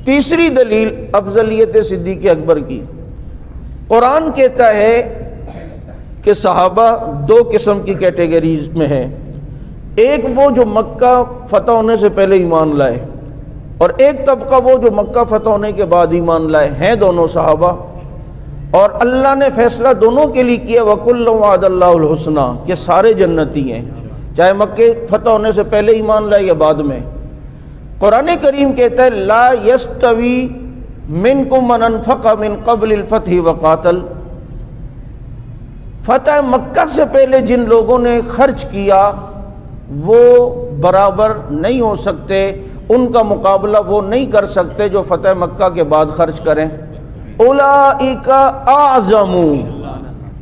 تیسری دلیل افضلیت صدیق اکبر کی، قرآن کہتا ہے کہ صحابہ دو قسم کی کیٹیگریز میں ہیں، ایک وہ جو مکہ فتح ہونے سے پہلے ایمان لائے، اور ایک طبقہ وہ جو مکہ فتح ہونے کے بعد ایمان لائے، ہیں دونوں صحابہ، اور اللہ نے فیصلہ دونوں کے لیے کیا وَكُلًّا وَعَدَ اللَّهُ الْحُسْنَىٰ کہ سارے جنتی ہیں، چاہے مکہ فتح ہونے سے پہلے ایمان لائے یا بعد میں۔ قرآن کریم کہتا ہے لا یستوی منکم من انفق من قبل الفتح وقاتل، فتح مکہ سے پہلے جن لوگوں نے خرچ کیا وہ برابر نہیں ہو سکتے، ان کا مقابلہ وہ نہیں کر سکتے جو فتح مکہ کے بعد خرچ کریں۔ اولئک اعظم،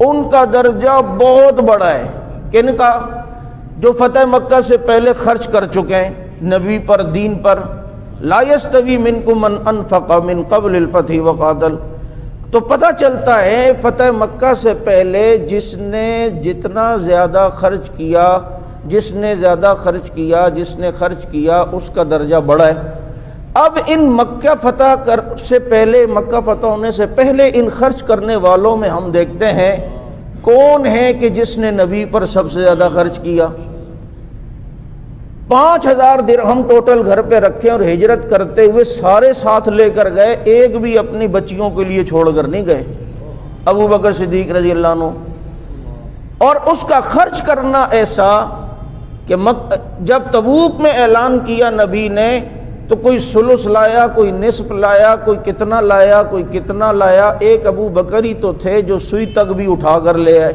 ان کا درجہ بہت بڑا ہے، کن کا؟ جو فتح مکہ سے پہلے خرچ کر چکے ہیں نبی پر، دین پر۔ لا یستوی منکم من انفق من قبل الفتح وقاتل، تو پتہ چلتا ہے فتح مکہ سے پہلے جس نے جتنا زیادہ خرچ کیا، جس نے زیادہ خرچ کیا، جس نے خرچ کیا اس کا درجہ بڑا ہے۔ اب ان مکہ فتح سے پہلے، مکہ فتح ہونے سے پہلے ان خرچ کرنے والوں میں ہم دیکھتے ہیں کون ہے کہ جس نے نبی پر سب سے زیادہ خرچ کیا۔ 5000 درہم ٹوٹل گھر پہ رکھے اور ہجرت کرتے ہوئے سارے ساتھ لے کر گئے، ایک بھی اپنی بچیوں کے لیے چھوڑ کر نہیں گئے، ابو بکر صدیق رضی اللہ عنہ۔ اور اس کا خرچ کرنا ایسا کہ جب تبوک میں اعلان کیا نبی نے تو کوئی ثلث لایا، کوئی نصف لایا، کوئی کتنا لایا، کوئی کتنا لایا۔ ایک ابو بکر ہی تو تھے جو سوئی تک بھی اٹھا کر لے آئے،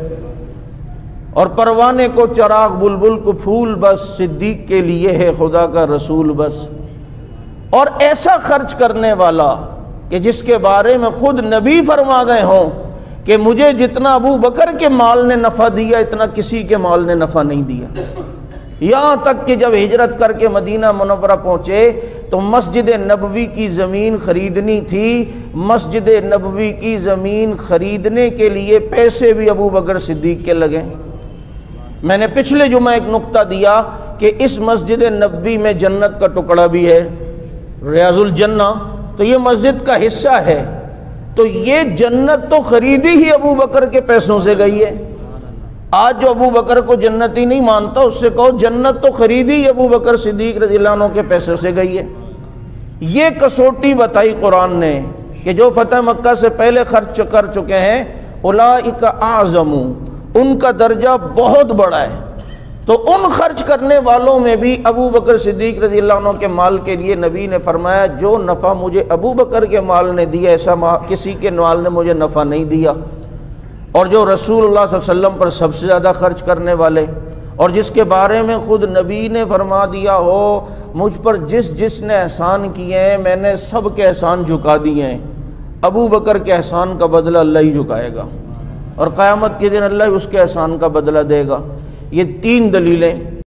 اور پروانے کو چراغ، بلبل کو پھول، بس صدیق کے لیے ہے خدا کا رسول بس۔ اور ایسا خرچ کرنے والا کہ جس کے بارے میں خود نبی فرما گئے ہوں کہ مجھے جتنا ابو بکر کے مال نے نفع دیا اتنا کسی کے مال نے نفع نہیں دیا۔ یہاں تک کہ جب ہجرت کر کے مدینہ منورہ پہنچے تو مسجد نبوی کی زمین خریدنی تھی، مسجد نبوی کی زمین خریدنے کے لیے پیسے بھی ابو بکر صدیق کے لگے۔ میں نے پچھلے جمعہ ایک نقطہ دیا کہ اس مسجد نبوی میں جنت کا ٹکڑا بھی ہے، ریاض الجنہ، تو یہ مسجد کا حصہ ہے، تو یہ جنت تو خریدی ہی ابو بکر کے پیسوں سے گئی ہے۔ آج جو ابو بکر کو جنتی نہیں مانتا اس سے کہو جنت تو خریدی ہی ابو بکر صدیق رضی اللہ عنہ کے پیسوں سے گئی ہے۔ یہ کسوٹی بتائی قرآن نے کہ جو فتح مکہ سے پہلے خرچ کر چکے ہیں اولئک اعظم، ان کا درجہ بہت بڑا ہے۔ تو ان خرچ کرنے والوں میں بھی ابو بکر صدیق رضی اللہ عنہ کے مال کے لیے نبی نے فرمایا جو نفع مجھے ابو بکر کے مال نے دیا ایسا کسی کے مال نے مجھے نفع نہیں دیا۔ اور جو رسول اللہ صلی اللہ علیہ وسلم پر سب سے زیادہ خرچ کرنے والے، اور جس کے بارے میں خود نبی نے فرما دیا ہو مجھ پر جس نے احسان کیے ہیں میں نے سب کے احسان جھکا دیے ہیں، ابو بکر کے احسان کا بدلہ اللہ ہی جھکائے گا، اور قیامت کے دن اللہ ہی اس کے احسان کا بدلہ دے گا۔ یہ 3 دلیلیں